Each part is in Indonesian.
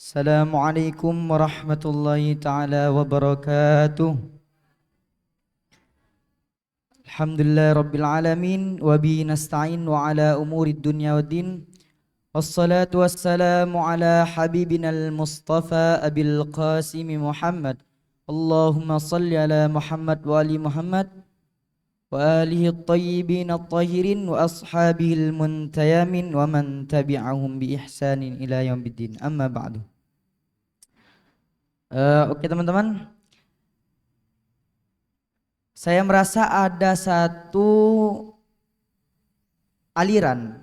Assalamualaikum warahmatullahi taala wabarakatuh. Alhamdulillah rabbil alamin wa bihi nasta'in wa ala umuri dunya waddin. Wassalatu wassalamu ala habibinal mustafa abil qasim Muhammad. Allahumma salli ala Muhammad wa ali Muhammad wa alihi at-tayyibin at-tahirin wa ashabihi al-muntayamin wa man tabi'ahum bi ihsanin ila yaumiddin. Amma ba'du. Oke teman-teman, saya merasa ada satu aliran,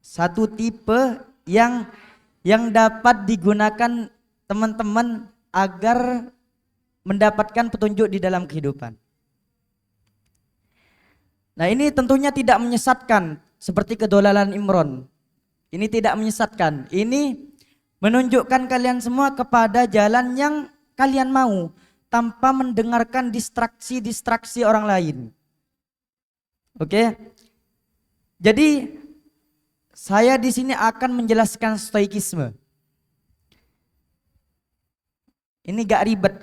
satu tipe yang dapat digunakan teman-teman agar mendapatkan petunjuk di dalam kehidupan. Nah, ini tentunya tidak menyesatkan seperti kedolalan Imron. Ini tidak menyesatkan. Ini menunjukkan kalian semua kepada jalan yang kalian mau tanpa mendengarkan distraksi-distraksi orang lain. Oke. Jadi saya di sini akan menjelaskan stoikisme. Ini gak ribet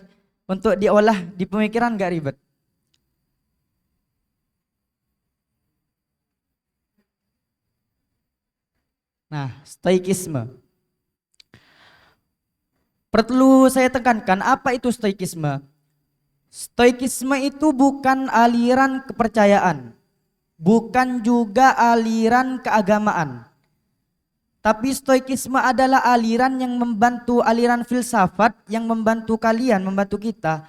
untuk diolah di pemikiran, gak ribet. Nah, stoikisme. Perlu saya tekankan, apa itu stoikisme? Stoikisme itu bukan aliran kepercayaan, bukan juga aliran keagamaan. Tapi stoikisme adalah aliran yang membantu, aliran filsafat yang membantu kalian, membantu kita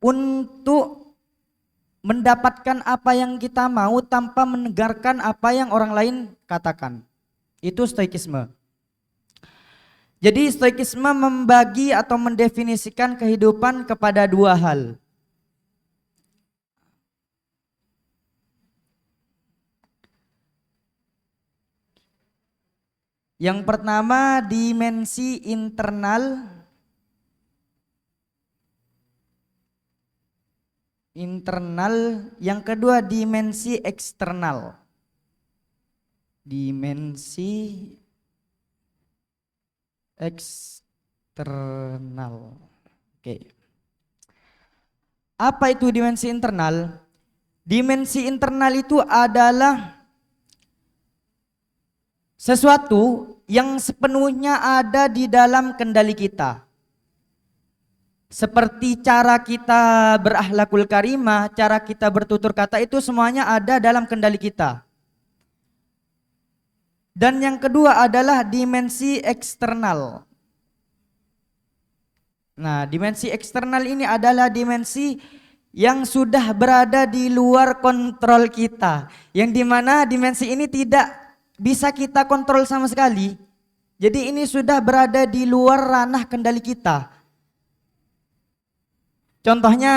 untuk mendapatkan apa yang kita mau tanpa mendengarkan apa yang orang lain katakan. Itu stoikisme. Jadi stoikisme membagi atau mendefinisikan kehidupan kepada dua hal. Yang pertama dimensi internal. Yang kedua dimensi eksternal. Dimensi eksternal. Oke. Apa itu dimensi internal? Dimensi internal itu adalah sesuatu yang sepenuhnya ada di dalam kendali kita. Seperti cara kita berakhlakul karimah, cara kita bertutur kata, itu semuanya ada dalam kendali kita. Dan yang kedua adalah dimensi eksternal. Nah, dimensi eksternal ini adalah dimensi yang sudah berada di luar kontrol kita. Yang dimana dimensi ini tidak bisa kita kontrol sama sekali. Jadi ini sudah berada di luar ranah kendali kita. Contohnya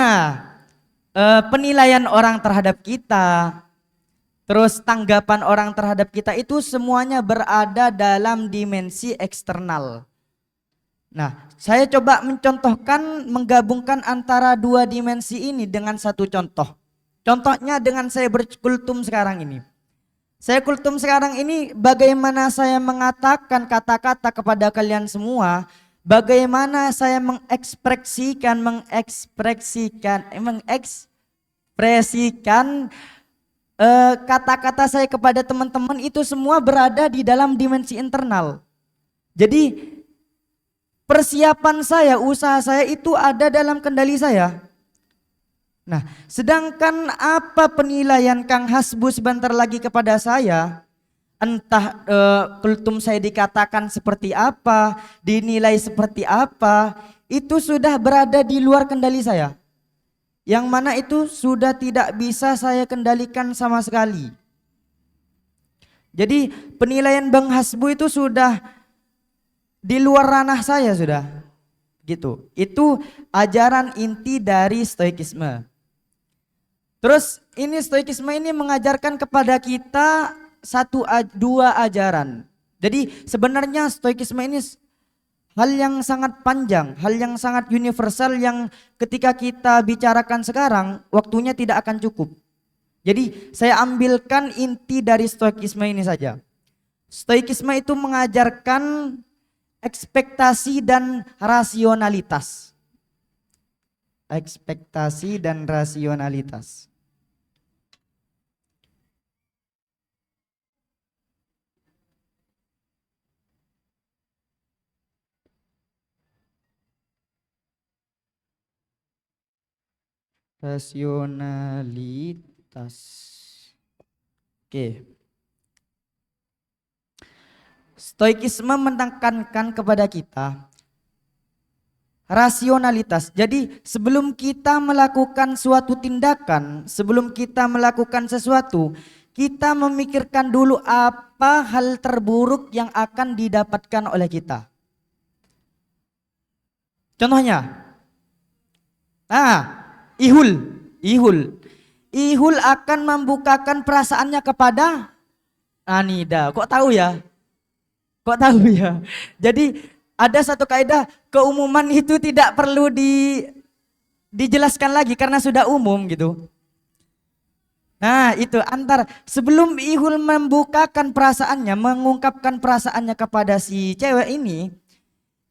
penilaian orang terhadap kita, terus tanggapan orang terhadap kita, itu semuanya berada dalam dimensi eksternal. Nah, saya coba mencontohkan, menggabungkan antara dua dimensi ini dengan satu contoh. Contohnya dengan saya berkultum sekarang ini. Saya kultum sekarang ini bagaimana saya mengatakan kata-kata kepada kalian semua, bagaimana saya mengekspresikan kata-kata saya kepada teman-teman, itu semua berada di dalam dimensi internal. Jadi persiapan saya, usaha saya itu ada dalam kendali saya. Nah, sedangkan apa penilaian Kang Hasbu sebentar lagi kepada saya, entah kultum saya dikatakan seperti apa, dinilai seperti apa, itu sudah berada di luar kendali saya. Yang mana itu sudah tidak bisa saya kendalikan sama sekali. Jadi penilaian Bang Hasbu itu sudah di luar ranah saya sudah. Gitu. Itu ajaran inti dari stoikisme. Terus ini stoikisme ini mengajarkan kepada kita dua ajaran. Jadi sebenarnya stoikisme ini hal yang sangat panjang, hal yang sangat universal yang ketika kita bicarakan sekarang waktunya tidak akan cukup. Jadi saya ambilkan inti dari stoikisme ini saja. Stoikisme itu mengajarkan ekspektasi dan rasionalitas. Ekspektasi dan rasionalitas. Rasionalitas. Oke. Stoikisme menekankan kepada kita rasionalitas. Jadi sebelum kita melakukan suatu tindakan, sebelum kita melakukan sesuatu, kita memikirkan dulu apa hal terburuk yang akan didapatkan oleh kita. Contohnya, Ihul akan membukakan perasaannya kepada Anida. Kok tahu ya? Kok tahu ya? Jadi ada satu kaidah, keumuman itu tidak perlu dijelaskan lagi karena sudah umum gitu. Nah itu sebelum Ihul membukakan perasaannya, mengungkapkan perasaannya kepada si cewek ini,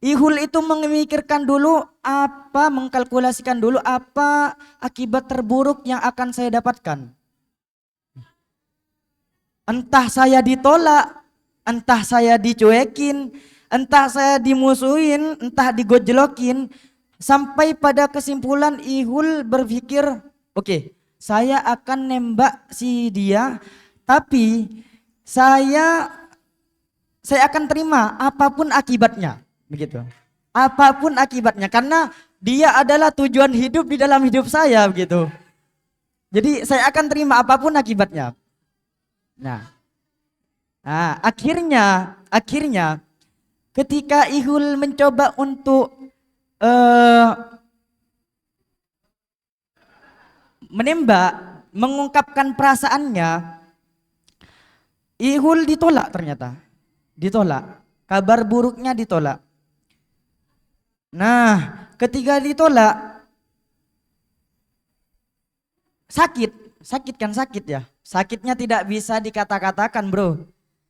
Ihul itu memikirkan dulu mengkalkulasikan dulu apa akibat terburuk yang akan saya dapatkan. Entah saya ditolak, entah saya dicuekin, entah saya dimusuhin, entah digojlokin, sampai pada kesimpulan Ihul berpikir, oke, saya akan nembak si dia, tapi saya akan terima apapun akibatnya. Begitu. Apapun akibatnya, karena dia adalah tujuan hidup di dalam hidup saya begitu. Jadi saya akan terima apapun akibatnya. Nah akhirnya ketika Ihul mencoba untuk menembak, mengungkapkan perasaannya, Ihul ditolak ternyata. Ditolak. Kabar buruknya ditolak. Nah, ketika ditolak, sakit ya. Sakitnya tidak bisa dikata-katakan, bro.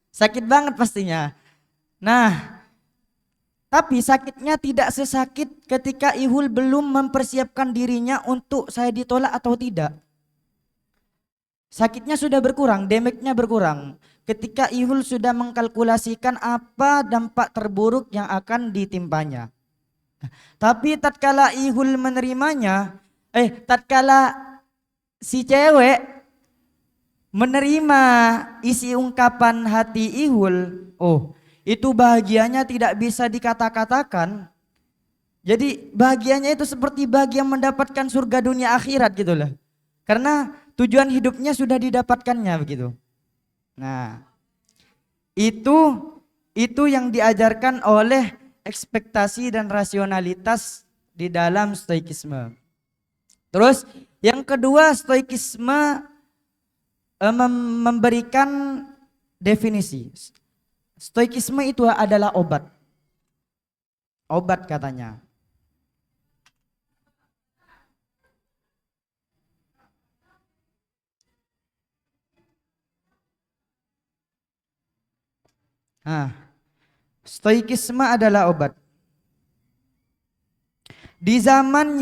Sakit banget pastinya. Nah, tapi sakitnya tidak sesakit ketika Ihul belum mempersiapkan dirinya untuk saya ditolak atau tidak. Sakitnya sudah berkurang, damage-nya berkurang. Ketika Ihul sudah mengkalkulasikan apa dampak terburuk yang akan ditimpanya. Tapi tatkala Ihul menerimanya, tatkala si cewek menerima isi ungkapan hati Ihul, itu bahagianya tidak bisa dikata-katakan. Jadi bahagianya itu seperti bahagia mendapatkan surga dunia akhirat gitu loh. Karena tujuan hidupnya sudah didapatkannya begitu. Nah, itu yang diajarkan oleh ekspektasi dan rasionalitas di dalam stoikisme. Terus yang kedua, stoikisme memberikan definisi. Stoikisme itu adalah obat. Obat katanya. Stoikisme adalah obat. Di zaman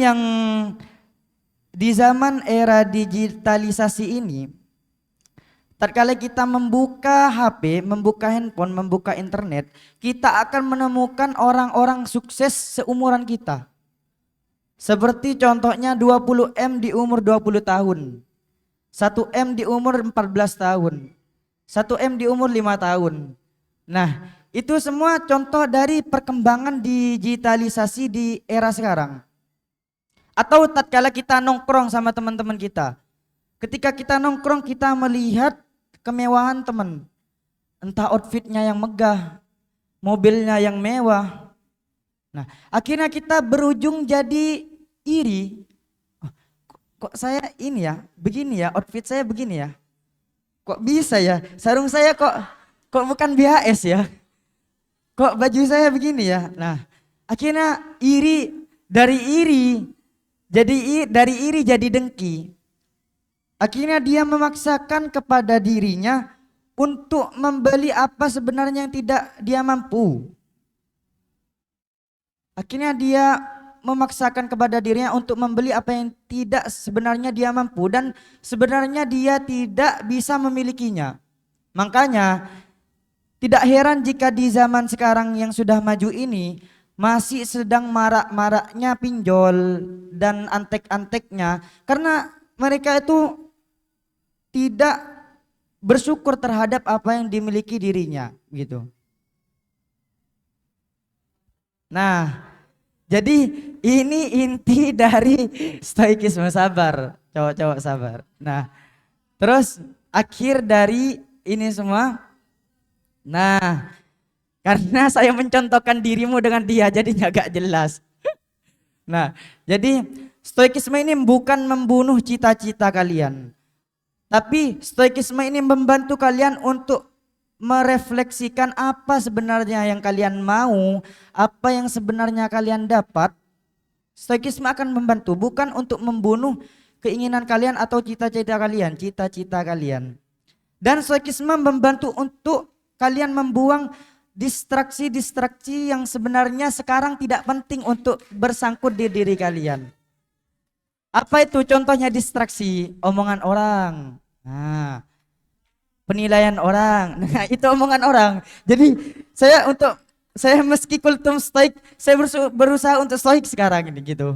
era digitalisasi ini, tatkala kita membuka HP, membuka handphone, membuka internet, kita akan menemukan orang-orang sukses seumuran kita. Seperti contohnya 20M di umur 20 tahun. 1M di umur 14 tahun. 1M di umur 5 tahun. Nah, itu semua contoh dari perkembangan digitalisasi di era sekarang. Atau tatkala kita nongkrong sama teman-teman kita. Ketika kita nongkrong, kita melihat kemewahan teman. Entah outfitnya yang megah, mobilnya yang mewah. Nah, akhirnya kita berujung jadi iri. Kok saya ini ya, begini ya, outfit saya begini ya. Kok bisa ya, sarung saya kok bukan BHS ya. Kok baju saya begini ya. Nah, akhirnya dari iri jadi dengki. Akhirnya dia memaksakan kepada dirinya untuk membeli apa sebenarnya yang tidak dia mampu. Akhirnya dia memaksakan kepada dirinya untuk membeli apa yang tidak sebenarnya dia mampu dan sebenarnya dia tidak bisa memilikinya. Makanya tidak heran jika di zaman sekarang yang sudah maju ini masih sedang marak-maraknya pinjol dan antek-anteknya karena mereka itu tidak bersyukur terhadap apa yang dimiliki dirinya gitu. Nah, jadi ini inti dari stoikisme, sabar, cowok-cowok sabar. Nah, terus akhir dari ini semua. Nah, karena saya mencontohkan dirimu dengan dia jadinya gak jelas. Nah, jadi stoikisme ini bukan membunuh cita-cita kalian. Tapi stoikisme ini membantu kalian untuk merefleksikan apa sebenarnya yang kalian mau, apa yang sebenarnya kalian dapat. Stoikisme akan membantu bukan untuk membunuh keinginan kalian atau cita-cita kalian, cita-cita kalian. Dan stoikisme membantu untuk kalian membuang distraksi-distraksi yang sebenarnya sekarang tidak penting untuk bersangkut di diri kalian. Apa itu contohnya distraksi? Omongan orang. Nah, penilaian orang. Nah, itu omongan orang. Jadi saya meski kultum stoik, saya berusaha untuk stoik sekarang ini gitu.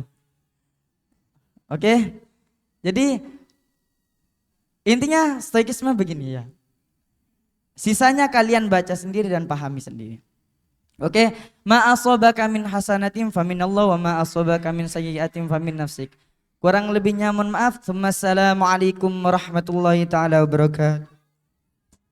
Oke. Jadi intinya stoikisme begini ya. Sisanya kalian baca sendiri dan pahami sendiri. Oke, ma asabaka min hasanatin faminallah wa ma asabaka min sayyi'atin famin nafsik. Kurang lebihnya mohon maaf. Wassalamualaikum warahmatullahi taala wabarakatuh.